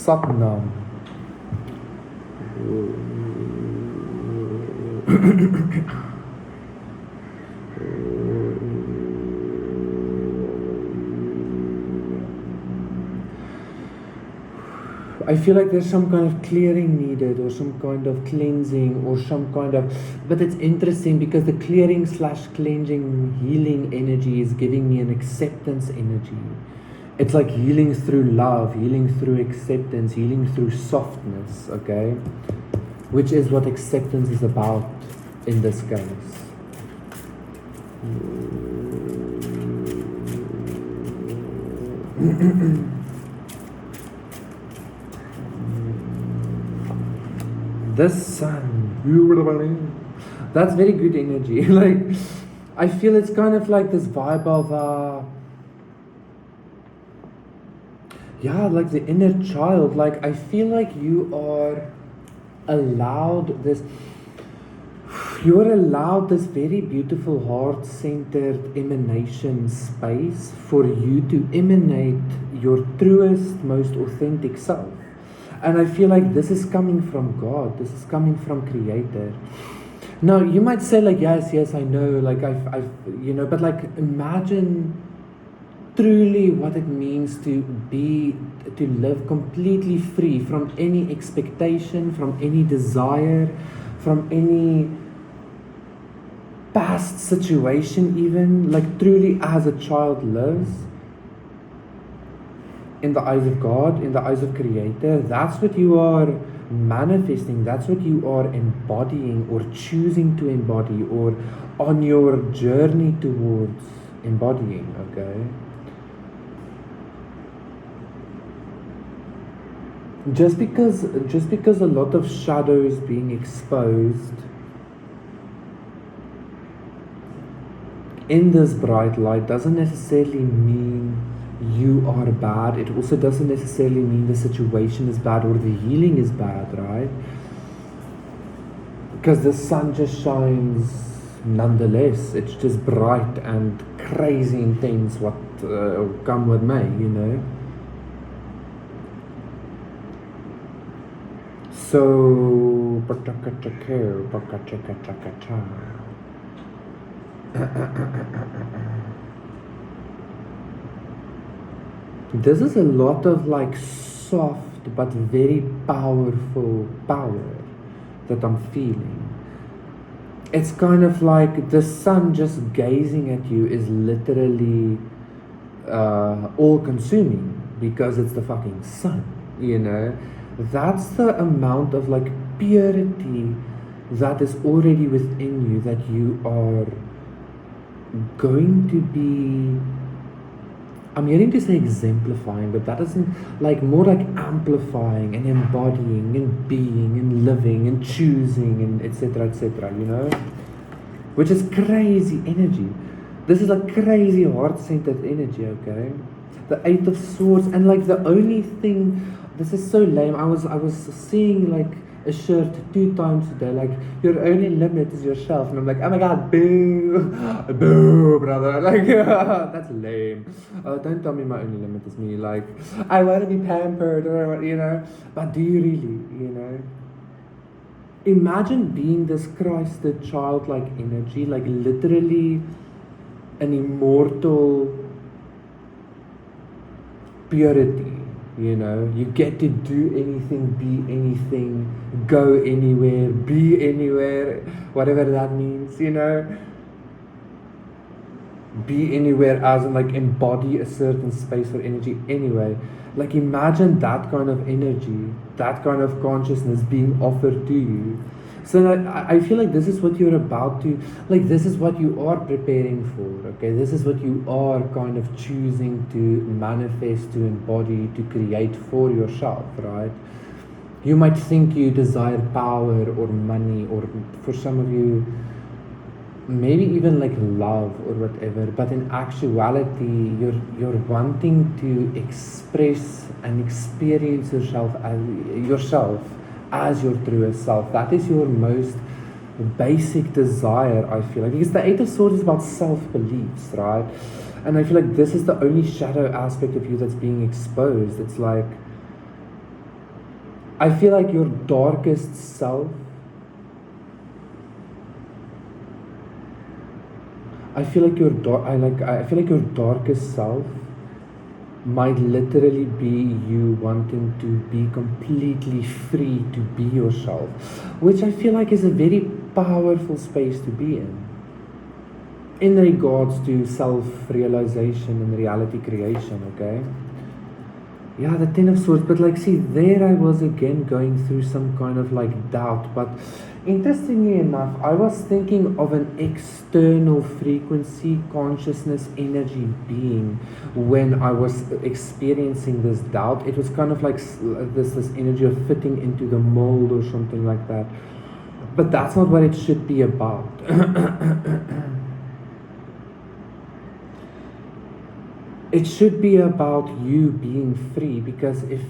Satnam. I feel like there's some kind of clearing needed, or some kind of cleansing, or some kind of, but it's interesting because the clearing / cleansing healing energy is giving me an acceptance energy. It's like healing through love, healing through acceptance, healing through softness, okay? Which is what acceptance is about in this case. The sun. That's very good energy. Like, I feel it's kind of like this vibe of like the inner child. Like, I feel like you are allowed this very beautiful heart-centered emanation space for you to emanate your truest, most authentic self. And I feel like this is coming from God. This is coming from Creator. Now, you might say like, yes, I know, like I've but like imagine truly what it means to live completely free from any expectation, from any desire, from any past situation even, like truly as a child lives. In the eyes of God, in the eyes of Creator, that's what you are manifesting, that's what you are embodying or choosing to embody or on your journey towards embodying, okay? Just because a lot of shadow is being exposed in this bright light doesn't necessarily mean you are bad. It also doesn't necessarily mean the situation is bad or the healing is bad, right? Because the sun just shines nonetheless. It's just bright and crazy intense what come what may, you know. So this is a lot of like soft but very powerful power that I'm feeling. It's kind of like the sun just gazing at you is literally all consuming because it's the fucking sun, you know. That's the amount of like purity that is already within you, that you are going to be, I'm hearing to say exemplifying, but that isn't, like more like amplifying and embodying and being and living and choosing and etc., you know? Which is crazy energy. This is like crazy heart-centered energy, okay? The Eight of Swords, and like the only thing, this is so lame. I was seeing like a shirt 2 times today, like your only limit is yourself, and I'm like, oh my god, boo, boo, brother, like that's lame. Don't tell me my only limit is me. Like, I want to be pampered, or you know, but do you really, you know? Imagine being this Christed childlike energy, like literally an immortal purity. You know, you get to do anything, be anything, go anywhere, be anywhere, whatever that means, you know. Be anywhere as in like embody a certain space or energy anyway. Like imagine that kind of energy, that kind of consciousness being offered to you. So I feel like this is what you're about to, like this is what you are preparing for, okay? This is what you are kind of choosing to manifest, to embody, to create for yourself, right? You might think you desire power or money, or for some of you, maybe even like love or whatever, but in actuality, you're wanting to express and experience yourself as your truest self. That is your most basic desire, I feel like, because the Eight of Swords is about self-beliefs, right? And I feel like this is the only shadow aspect of you that's being exposed. It's like I feel like your darkest self, I feel like I feel like your darkest self might literally be you wanting to be completely free to be yourself, which I feel like is a very powerful space to be in regards to self-realization and reality creation, okay? Yeah, the Ten of Swords, but like, see, there I was again going through some kind of like doubt, but interestingly enough, I was thinking of an external frequency, consciousness, energy being when I was experiencing this doubt. It was kind of like this energy of fitting into the mold or something like that. But that's not what it should be about. It should be about you being free, because if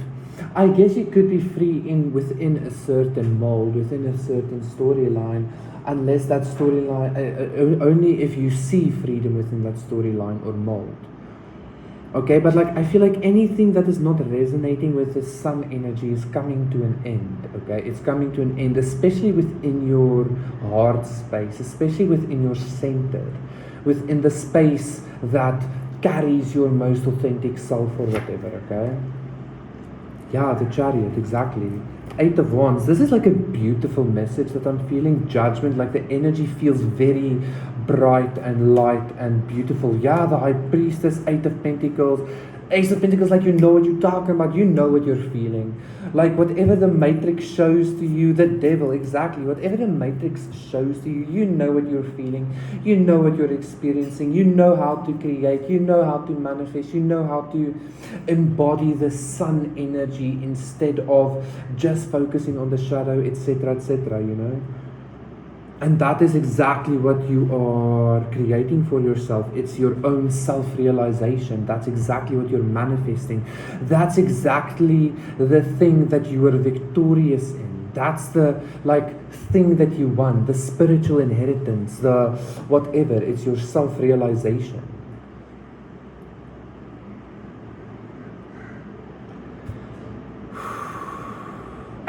I guess you could be free within a certain mold, within a certain storyline, unless that storyline only if you see freedom within that storyline or mold. Okay, but like I feel like anything that is not resonating with the sun energy is coming to an end. Okay, it's coming to an end, especially within your heart space, especially within your center, within the space that carries your most authentic self or whatever, okay? Yeah, the Chariot, exactly. Eight of Wands. This is like a beautiful message that I'm feeling. Judgment, like the energy feels very bright and light and beautiful. Yeah, the High Priestess, Eight of Pentacles. Ace of Pentacles, like you know what you're talking about, you know what you're feeling. Like whatever the Matrix shows to you, the devil, exactly. Whatever the Matrix shows to you, you know what you're feeling, you know what you're experiencing, you know how to create, you know how to manifest, you know how to embody the sun energy instead of just focusing on the shadow, etc., you know. And that is exactly what you are creating for yourself. It's your own self-realization. That's exactly what you're manifesting. That's exactly the thing that you are victorious in. That's the thing that you want, the spiritual inheritance, the whatever. It's your self-realization.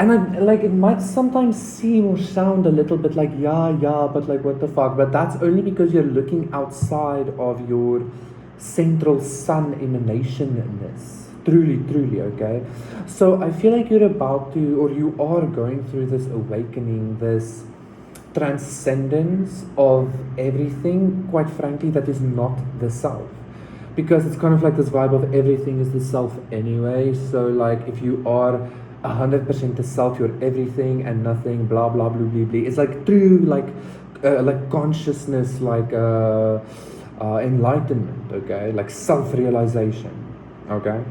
And it might sometimes seem or sound a little bit like, yeah, but like, what the fuck? But that's only because you're looking outside of your central sun emanationness. Truly, okay? So I feel like you're about to, or you are going through this awakening, this transcendence of everything, quite frankly, that is not the self. Because it's kind of like this vibe of everything is the self anyway. So like if you are 100% the self, you're everything and nothing, blah blah blah blah blah. It's like true like consciousness, enlightenment, okay, like self-realization, okay.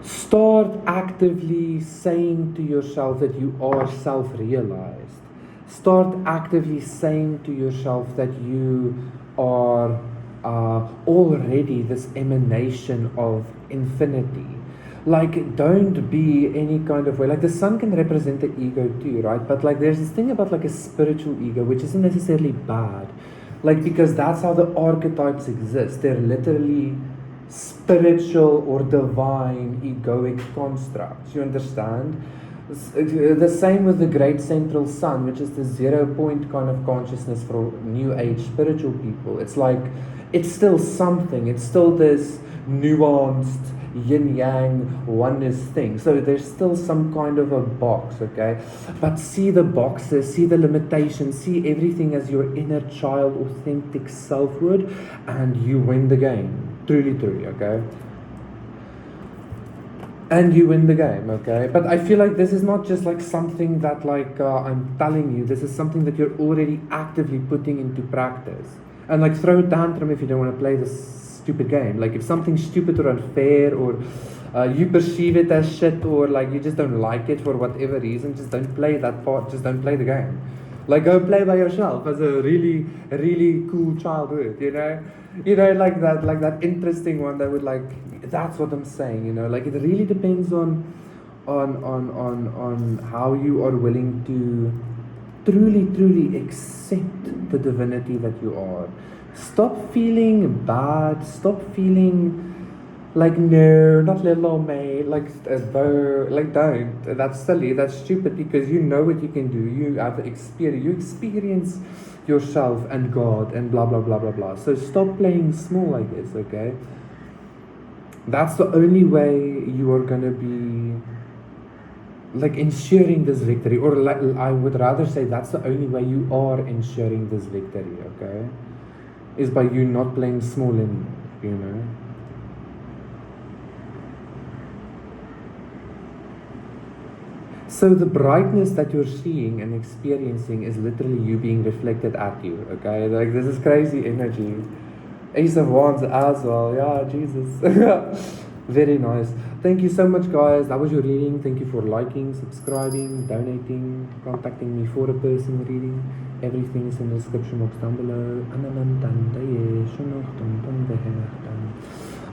Start actively saying to yourself that you are self-realized. Start actively saying to yourself that you are already this emanation of infinity. Like, don't be any kind of way. Like, the sun can represent the ego too, right? But like, there's this thing about like a spiritual ego, which isn't necessarily bad. Like, because that's how the archetypes exist. They're literally spiritual or divine egoic constructs. You understand? The same with the great central sun, which is the 0 point kind of consciousness for new age spiritual people. It's like, it's still something. It's still this nuanced yin yang oneness thing. So there's still some kind of a box, okay? But see the boxes, see the limitations, see everything as your inner child, authentic selfhood, and you win the game. Truly, okay? And you win the game, okay? But I feel like this is not just like something that I'm telling you. This is something that you're already actively putting into practice. And like throw a tantrum if you don't want to play this stupid game. Like if something's stupid or unfair or you perceive it as shit or like you just don't like it for whatever reason, just don't play that part. Just don't play the game. Like go play by yourself as a really, really cool childhood, you know? You know, like that interesting one that would like, that's what I'm saying, you know, like it really depends on how you are willing to truly accept the divinity that you are. Stop feeling bad, stop feeling Like, no, not little old me. Like, like, don't. That's silly. That's stupid because you know what you can do. You have experience. You experience yourself and God and blah, blah, blah, blah, blah. So stop playing small, I guess, okay? That's the only way you are going to be, like, ensuring this victory. Or, like, I would rather say that's the only way you are ensuring this victory, okay? Is by you not playing small anymore, you know? So the brightness that you're seeing and experiencing is literally you being reflected at you, okay? Like, this is crazy energy. Ace of Wands as well, yeah, Jesus. Very nice. Thank you so much, guys. That was your reading. Thank you for liking, subscribing, donating, contacting me for a personal reading. Everything is in the description box down below.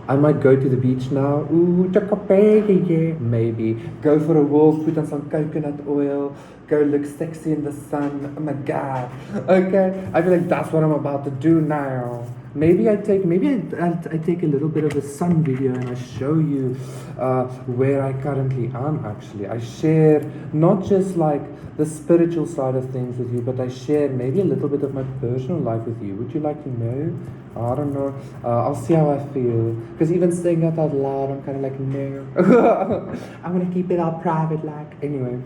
I might go to the beach now. Ooh, maybe. Go for a walk, put on some coconut oil, go look sexy in the sun. Oh my god. Okay, I feel like that's what I'm about to do now. Maybe I take a little bit of a sun video and I show you where I currently am. Actually, I share not just like the spiritual side of things with you, but I share maybe a little bit of my personal life with you. Would you like to know? I don't know. I'll see how I feel. Because even saying that out loud, I'm kind of like, no. I want to keep it all private, like. Anyway.